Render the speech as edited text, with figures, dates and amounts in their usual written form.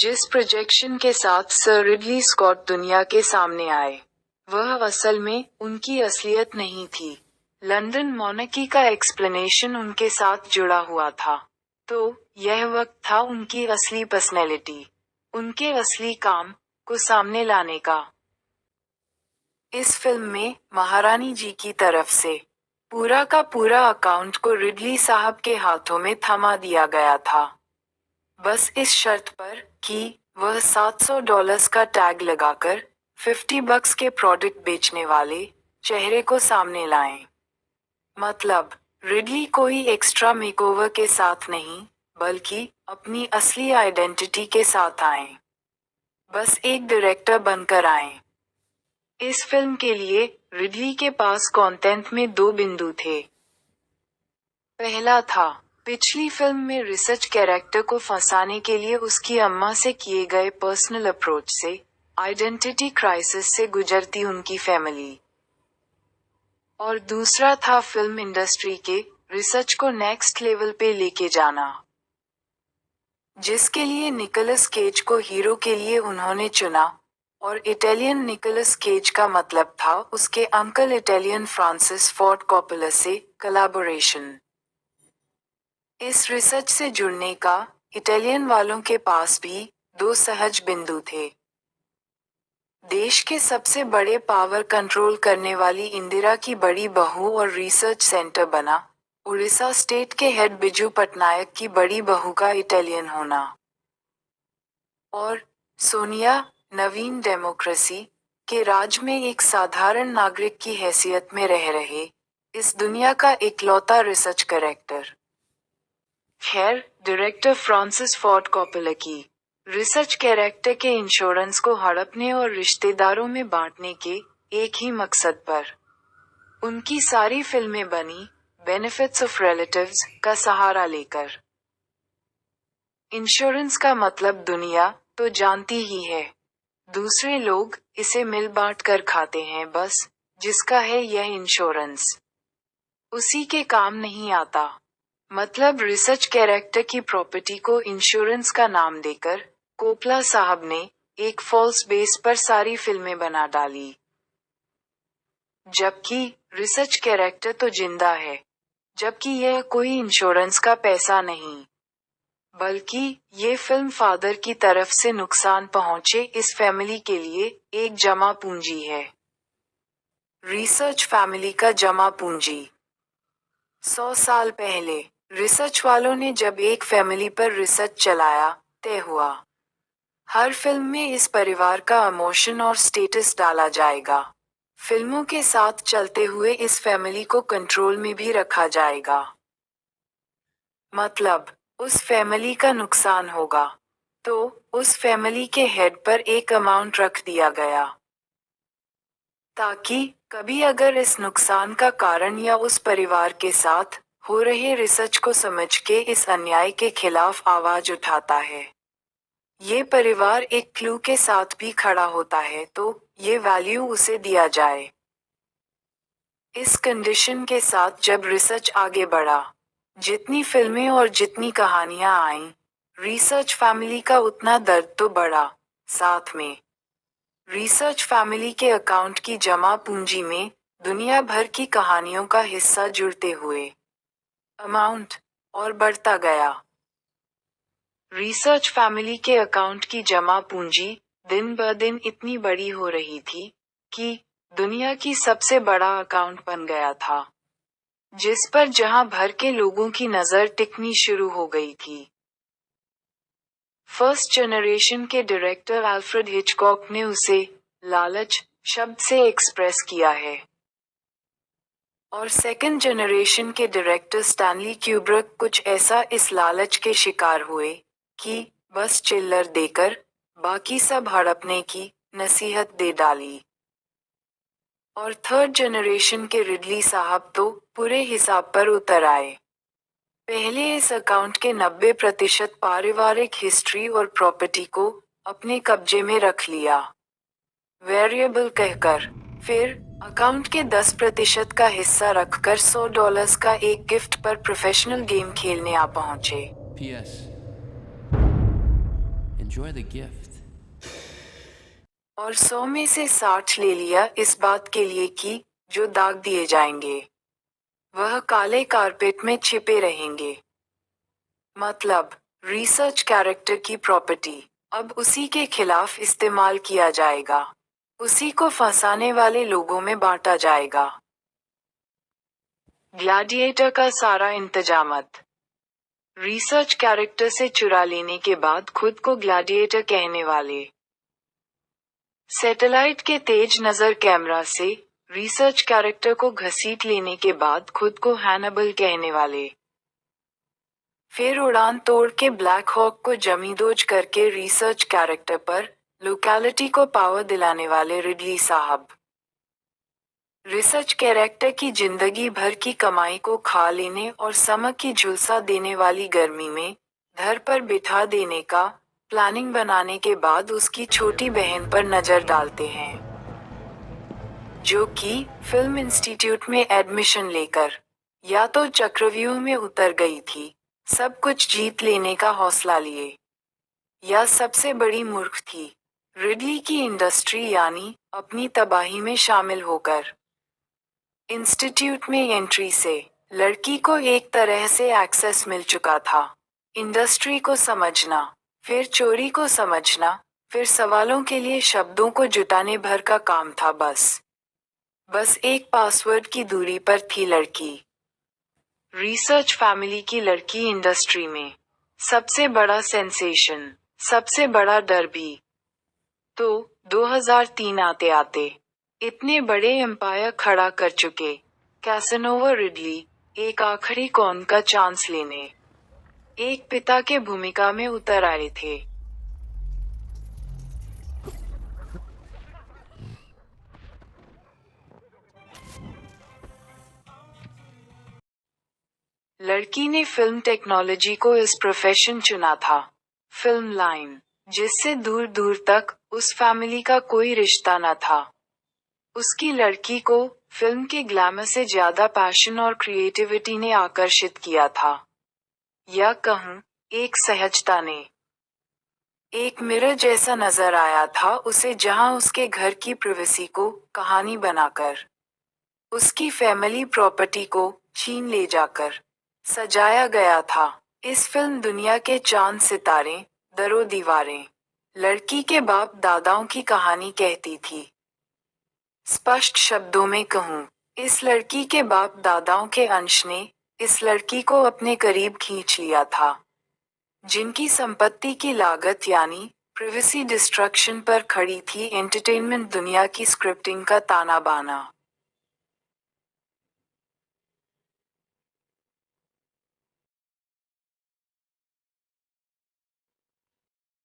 जिस प्रोजेक्शन के साथ सर रिडली स्कॉट दुनिया के सामने आए, वह असल में उनकी असलियत नहीं थी। लंदन मॉनर्की का एक्सप्लेनेशन उनके साथ जुड़ा हुआ था। तो यह वक्त था उनकी असली पर्सनैलिटी, उनके असली काम को सामने लाने का। इस फिल्म में महारानी जी की तरफ से पूरा का पूरा अकाउंट को रिडली साहब के हाथों में थमा दिया गया था, बस इस शर्त पर कि वह $700 का टैग लगाकर $50 के प्रोडक्ट बेचने वाले चेहरे को सामने लाएं। मतलब, रिडली कोई एक्स्ट्रा मेकओवर के साथ नहीं, बल्कि अपनी असली आइडेंटिटी के साथ आएं। बस एक डायरेक्टर बनकर आएं। इस फिल्म के लिए रिडली के पास कंटेंट में 2 बिंदु थे। पहला था, पिछली फिल्म में रिसर्च कैरेक्टर को फंसाने के लिए उसकी अम्मा से किए गए पर्सनल अप्रोच से आइडेंटिटी क्राइसिस से गुजरती उनकी फैमिली। और दूसरा था फिल्म इंडस्ट्री के रिसर्च को नेक्स्ट लेवल पे लेके जाना, जिसके लिए निकोलस केज को हीरो के लिए उन्होंने चुना। और इटालियन निकोलस केज का मतलब था उसके uncle Italian Francis Ford Coppola से कोलैबोरेशन। इस रिसर्च से जुड़ने का इटालियन वालों के पास भी 2 सहज बिंदु थे। देश के सबसे बड़े पावर कंट्रोल करने वाली इंदिरा की बड़ी बहू और रिसर्च सेंटर बना उड़ीसा स्टेट के हेड बिजू पटनायक की बड़ी बहू का इटालियन होना। और सोनिया, नवीन डेमोक्रेसी के राज में एक साधारण नागरिक की हैसियत में रह रहे इस दुनिया का इकलौता रिसर्च कैरेक्टर। खैर, डायरेक्टर फ्रांसिस फोर्ड कोप्पोला की रिसर्च कैरेक्टर के इंश्योरेंस को हड़पने और रिश्तेदारों में बांटने के एक ही मकसद पर उनकी सारी फिल्में बनी, बेनिफिट्स ऑफ रिलेटिव्स का सहारा लेकर। इंश्योरेंस का मतलब दुनिया तो जानती ही है, दूसरे लोग इसे मिल बांट कर खाते हैं, बस जिसका है यह इंश्योरेंस उसी के काम नहीं आता। मतलब रिसर्च कैरेक्टर की प्रॉपर्टी को इंश्योरेंस का नाम देकर कोप्ला साहब ने एक फॉल्स बेस पर सारी फिल्में बना डाली, जबकि रिसर्च कैरेक्टर तो जिंदा है, जबकि यह कोई इंश्योरेंस का पैसा नहीं, बल्कि ये फिल्म फादर की तरफ से नुकसान पहुंचे इस फैमिली के लिए एक जमा पूंजी है। रिसर्च फैमिली का जमा पूंजी। 100 साल पहले रिसर्च वालों ने जब एक फैमिली पर रिसर्च चलाया, तय हुआ हर फिल्म में इस परिवार का इमोशन और स्टेटस डाला जाएगा। फिल्मों के साथ चलते हुए इस फैमिली को कंट्रोल में भी रखा जाएगा। मतलब, उस फैमिली का नुकसान होगा तो उस फैमिली के हेड पर एक अमाउंट रख दिया गया, ताकि कभी अगर इस नुकसान का कारण या उस परिवार के साथ हो रहे रिसर्च को समझ के इस अन्याय के खिलाफ आवाज उठाता है, ये परिवार एक क्लू के साथ भी खड़ा होता है, तो ये वैल्यू उसे दिया जाए। इस कंडीशन के साथ जब रिसर्च आगे बढ़ा, जितनी फिल्में और जितनी कहानियां आईं, रिसर्च फैमिली का उतना दर्द तो बढ़ा। साथ में रिसर्च फैमिली के अकाउंट की जमा पूंजी में दुनिया भर की कहानियों का हिस्सा जुड़ते हुए अमाउंट और बढ़ता गया। रिसर्च फैमिली के अकाउंट की जमा पूंजी दिन ब दिन इतनी बड़ी हो रही थी कि दुनिया की सबसे बड़ा अकाउंट बन गया था, जिस पर जहां भर के लोगों की नजर टिकनी शुरू हो गई थी। फर्स्ट जनरेशन के डायरेक्टर अल्फ्रेड हिचकॉक ने उसे लालच शब्द से एक्सप्रेस किया है, और सेकंड जनरेशन के डायरेक्टर स्टैनली क्यूब्रिक कुछ ऐसा इस लालच के शिकार हुए कि बस चिल्लर देकर बाकी सब हड़पने की नसीहत दे डाली। और थर्ड जनरेशन के रिडली साहब तो पूरे हिसाब पर उतर आए। पहले इस अकाउंट के 90% पारिवारिक हिस्ट्री और प्रॉपर्टी को अपने कब्जे में रख लिया, वेरिएबल कहकर। फिर अकाउंट के 10% का हिस्सा रखकर $100 का एक गिफ्ट पर प्रोफेशनल गेम खेलने आ पहुंचे। P.S. In enjoy the gift. और 100 में से 60 ले लिया इस बात के लिए कि जो दाग दिए जाएंगे वह काले कारपेट में छिपे रहेंगे। मतलब रिसर्च कैरेक्टर की प्रॉपर्टी अब उसी के खिलाफ इस्तेमाल किया जाएगा, उसी को फंसाने वाले लोगों में बांटा जाएगा। ग्लैडिएटर का सारा इंतजामत रिसर्च कैरेक्टर से चुरा लेने के बाद खुद को ग्लैडिएटर कहने वाले। सैटेलाइट के तेज नजर कैमरा से रिसर्च कैरेक्टर को घसीट लेने के बाद खुद को हैनिबल कहने वाले। फिर उड़ान तोड़ के ब्लैक हॉक को जमींदोज करके रिसर्च कैरेक्टर पर लोकेलिटी को पावर दिलाने वाले रिडली साहब। रिसर्च कैरेक्टर की जिंदगी भर की कमाई को खा लेने और समक की झुलसा देने वाली गर्मी में घर पर बिठा देने का प्लानिंग बनाने के बाद उसकी छोटी बहन पर नजर डालते हैं, जो कि फिल्म इंस्टीट्यूट में एडमिशन लेकर या तो चक्रव्यूह में उतर गई थी, सब कुछ जीत लेने का हौसला लिए, या सबसे बड़ी मूर्ख थी, रिडली की इंडस्ट्री यानी अपनी तबाही में शामिल होकर। इंस्टीट्यूट में एंट्री से लड़की को एक तरह से एक्सेस मिल चुका था। इंडस्ट्री को समझना, फिर चोरी को समझना, फिर सवालों के लिए शब्दों को जुटाने भर का काम था। बस एक पासवर्ड की दूरी पर थी लड़की। रिसर्च फैमिली की लड़की इंडस्ट्री में सबसे बड़ा सेंसेशन, सबसे बड़ा डर भी। तो 2003 आते आते इतने बड़े एम्पायर खड़ा कर चुके कैसनोवा रिडली एक आखिरी कौन का चांस लेने एक पिता के भूमिका में उतर आए थे। लड़की ने फिल्म टेक्नोलॉजी को इस प्रोफेशन चुना था, फिल्म लाइन, जिससे दूर दूर तक उस फैमिली का कोई रिश्ता न था। उसकी लड़की को फिल्म के ग्लैमर से ज्यादा पैशन और क्रिएटिविटी ने आकर्षित किया था, या कहूं एक सहजता ने। एक मिरर जैसा नजर आया था उसे, जहां उसके घर की प्राइवेसी को कहानी बनाकर उसकी फैमिली प्रॉपर्टी को छीन ले जाकर सजाया गया था। इस फिल्म दुनिया के चांद सितारे, दरो दीवारें, लड़की के बाप दादाओं की कहानी कहती थी। स्पष्ट शब्दों में कहूं, इस लड़की के बाप दादाओं के अंश ने इस लड़की को अपने करीब खींच लिया था, जिनकी संपत्ति की लागत यानी प्राइवेसी डिस्ट्रक्शन पर खड़ी थी एंटरटेनमेंट दुनिया की स्क्रिप्टिंग का ताना बाना।